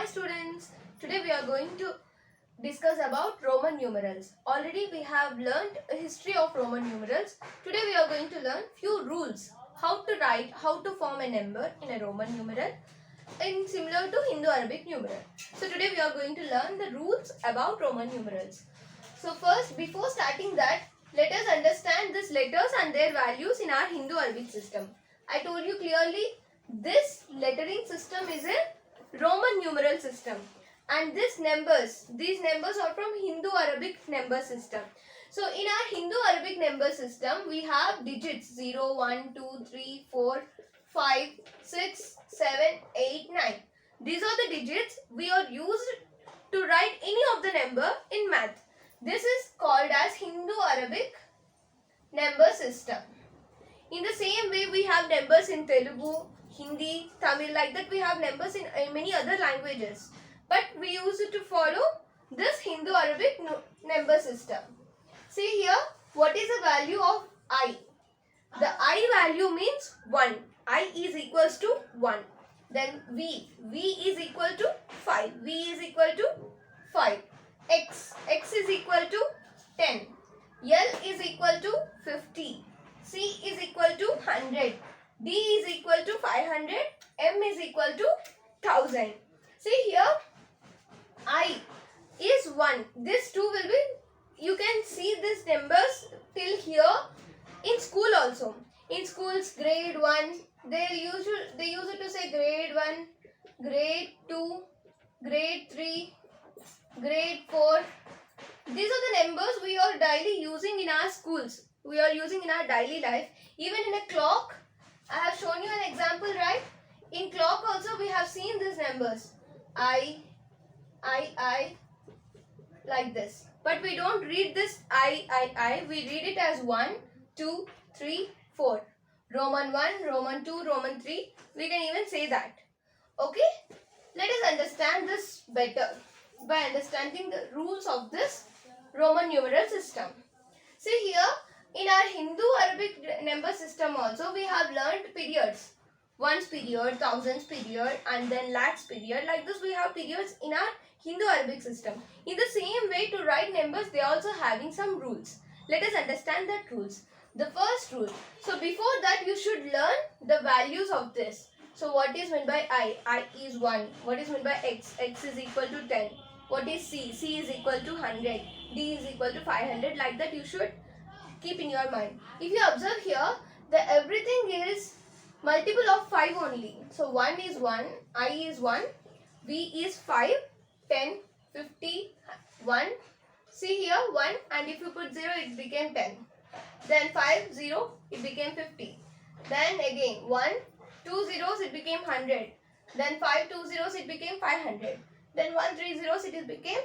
students. Today we are going to discuss about Roman numerals. Already we have learned a history of Roman numerals. Today we are going to learn few rules. How to write, how to form a number in a Roman numeral and similar to Hindu-Arabic numeral. So today we are going to learn the rules about Roman numerals. So first, before starting that, let us understand these letters and their values in our Hindu-Arabic system. I told you clearly, this lettering system is a Roman numeral system, and these numbers are from Hindu-Arabic number system. So in our Hindu-Arabic number system, we have digits 0, 1, 2, 3, 4, 5, 6, 7, 8, 9. These are the digits we are used to write any of the number in math. This is called as Hindu-Arabic number system. In the same way, we have numbers in Telugu, Hindi, Tamil, like that we have numbers in many other languages. But we use it to follow this Hindu-Arabic number system. See here, what is the value of I? The I value means 1. I is equals to 1. Then V is equal to 5. V is equal to 5. X is equal to 10. L is equal to 50. C is equal to 100. D is equal to 500. M is equal to 1000. See here, I is 1. This 2 will be, you can see these numbers till here in school also. In schools, grade 1, they use it to say grade 1, grade 2, grade 3, grade 4. These are the numbers we are daily using in our schools. We are using in our daily life. Even in a clock, I have shown you an example, right? In clock also we have seen these numbers. I, like this. But we don't read this I. We read it as 1, 2, 3, 4. Roman 1, Roman 2, Roman 3. We can even say that. Okay? Let us understand this better by understanding the rules of this Roman numeral system. See here, in our Hindu-Arabic number system also, we have learned periods. Ones period, thousands period, and then lakhs period. Like this, we have periods in our Hindu-Arabic system. In the same way, to write numbers, they are also having some rules. Let us understand that rules. The first rule. So before that, you should learn the values of this. So what is meant by I? I is 1. What is meant by X? X is equal to 10. What is C? C is equal to 100. D is equal to 500. Like that, you should keep in your mind. If you observe here, the everything is multiple of 5 only. So 1 is 1, I is 1, V is 5, 10, 50, 1. See here 1, and if you put 0, it became 10. Then 5, 0, it became 50. Then again 1, 2 zeros, it became 100. Then 5 2 zeros, it became 500. Then 1 3 zeros, it became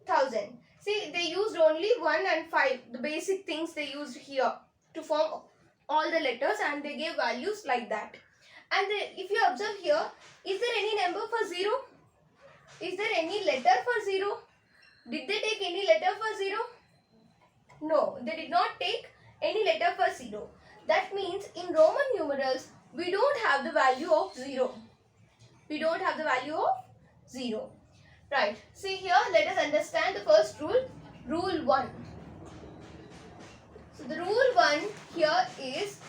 1000. See, they used only 1 and 5, the basic things they used here to form all the letters, and they gave values like that. And if you observe here, is there any number for 0? Is there any letter for 0? Did they take any letter for 0? No, they did not take any letter for 0. That means in Roman numerals, we don't have the value of 0. We don't have the value of 0. Right. See here, let us understand the first rule. Rule 1. So the rule 1 here is,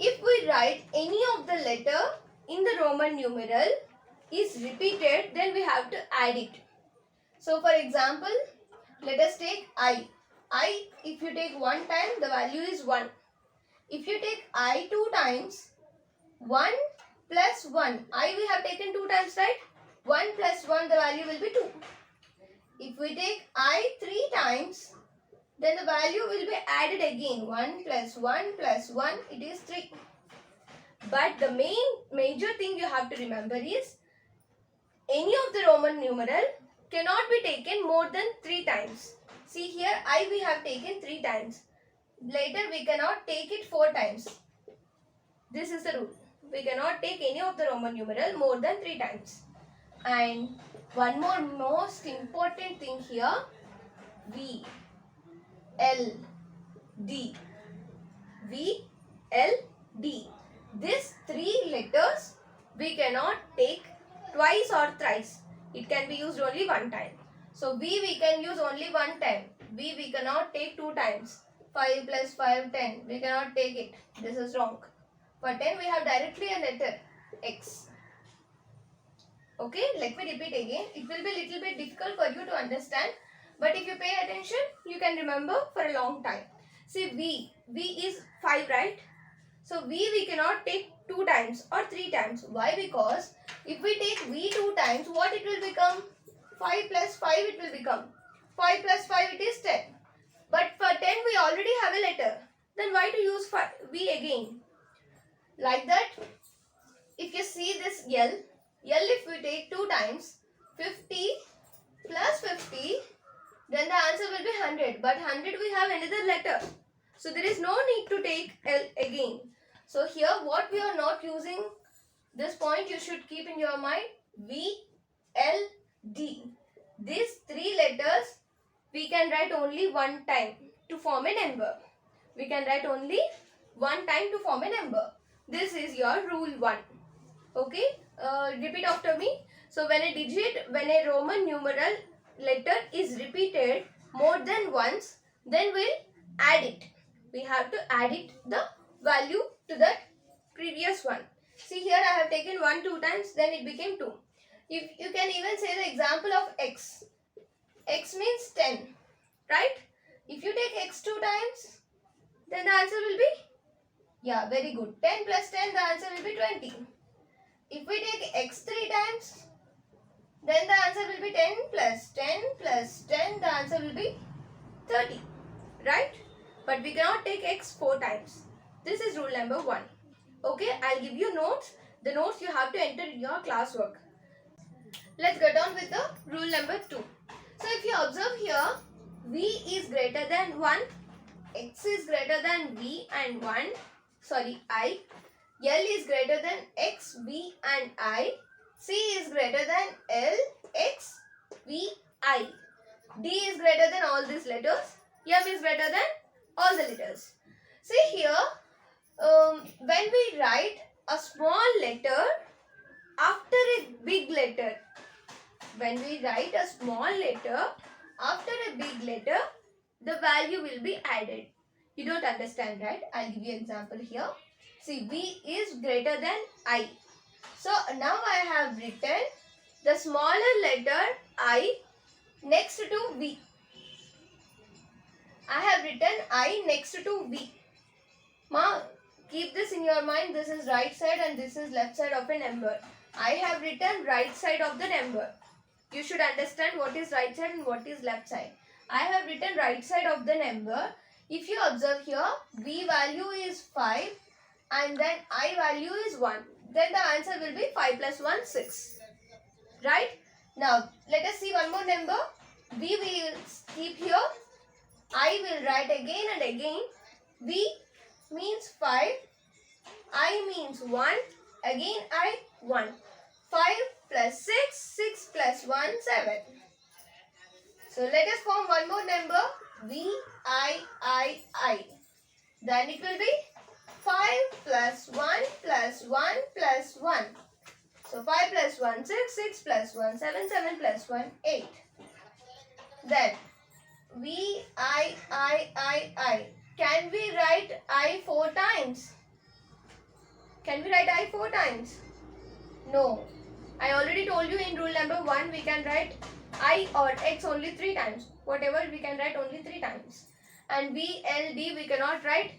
if we write any of the letter in the Roman numeral is repeated, then we have to add it. So for example, let us take I. I, if you take 1 time, the value is 1. If you take I 2 times, 1 plus 1. I we have taken 2 times, right? 1 plus 1, the value will be 2. If we take I 3 times, then the value will be added again. 1 plus 1 plus 1, it is 3. But the major thing you have to remember is, any of the Roman numeral cannot be taken more than 3 times. See here, I we have taken 3 times. Later we cannot take it 4 times. This is the rule. We cannot take any of the Roman numeral more than 3 times. And one more most important thing here, V, L, D. V, L, D. These 3 letters we cannot take twice or thrice. It can be used only one time. So we can use only one time. We cannot take two times. 5 plus 5, 10. We cannot take it. This is wrong. For 10 we have directly a letter X. Okay, let me repeat again. It will be little bit difficult for you to understand. But if you pay attention, you can remember for a long time. See, V is 5, right? So we cannot take 2 times or 3 times. Why? Because if we take V 2 times, what it will become? 5 plus 5 it will become. 5 plus 5 it is 10. But for 10 we already have a letter. Then why to use V again? Like that, if you see this L if we take 2 times, 50 plus 50, then the answer will be 100. But 100 we have another letter. So there is no need to take L again. So here what we are not using, this point you should keep in your mind, V, L, D. These 3 letters we can write only one time to form a number. We can write only one time to form a number. This is your rule 1. Okay, repeat after me. So when a Roman numeral letter is repeated more than once, then we'll add it. We have to add it, the value to that previous one. See here I have taken 1 2 times, then it became 2. If you can even say the example of X. X means 10, right? If you take X 2 times, then the answer will be, yeah, very good. 10 plus 10, the answer will be 20. If we take X 3 times, then the answer will be 10 plus 10 plus 10, the answer will be 30, right? But we cannot take X 4 times. This is rule number 1. Okay, I'll give you notes. The notes you have to enter in your classwork. Let's get on with the rule number 2. So if you observe here, V is greater than 1, X is greater than V and I. L is greater than X, V and I. C is greater than L, X, V, I. D is greater than all these letters. M is greater than all the letters. See here, when we write a small letter after a big letter, when we write a small letter after a big letter, the value will be added. You don't understand, right? I'll give you an example here. See, V is greater than I. So now I have written the smaller letter I next to V. I have written I next to V. Ma, keep this in your mind. This is right side and this is left side of a number. I have written right side of the number. You should understand what is right side and what is left side. I have written right side of the number. If you observe here, V value is 5 and then I value is 1. Then the answer will be 5 plus 1, 6. Right? Now, let us see one more number. V will keep here. I will write again and again. V means 5. I means 1. Again I, 1. 5 plus 6, 6 plus 1, 7. So let us form one more number. V, I. Then it will be 5 plus 1 plus 1 plus 1. So 5 plus 1, 6, 6 plus 1, 7, 7 plus 1, 8. Then V, I. Can we write I 4 times? Can we write I 4 times? No. I already told you in rule number 1 we can write I or X only 3 times. Whatever we can write only 3 times. And V, L, D we cannot write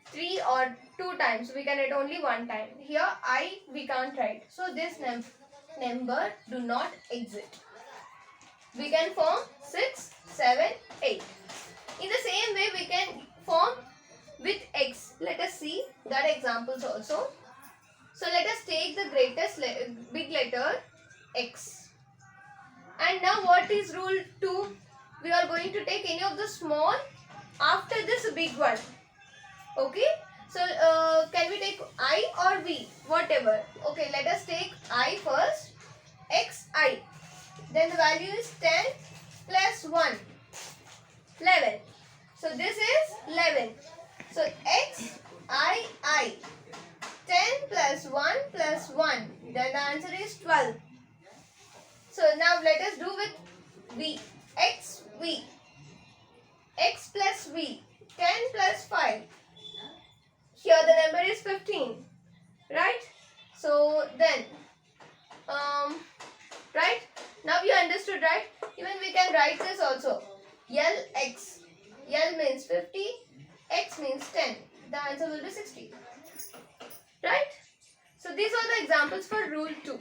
3 or 2 times. We can write only 1 time. Here I we can't write. So this number do not exist. We can form 6, 7, 8. In the same way we can form with X. Let us see that examples also. So let us take the greatest big letter X. And now what is rule 2? We are going to take any of the small after this big one. Okay. So can we take I or V? Whatever. Okay, let us take I first. XI. Then the value is 10 plus 1. 11. So this is 11. So XI. 10 plus 1 plus 1. Then the answer is 12. So now let us do with v. X plus v, 10 plus 5. Here the number is 15, right? So then, right? Now you understood, right? Even we can write this also. Lx. L means 50, x means 10. The answer will be 60. Right? So these are the examples for rule 2.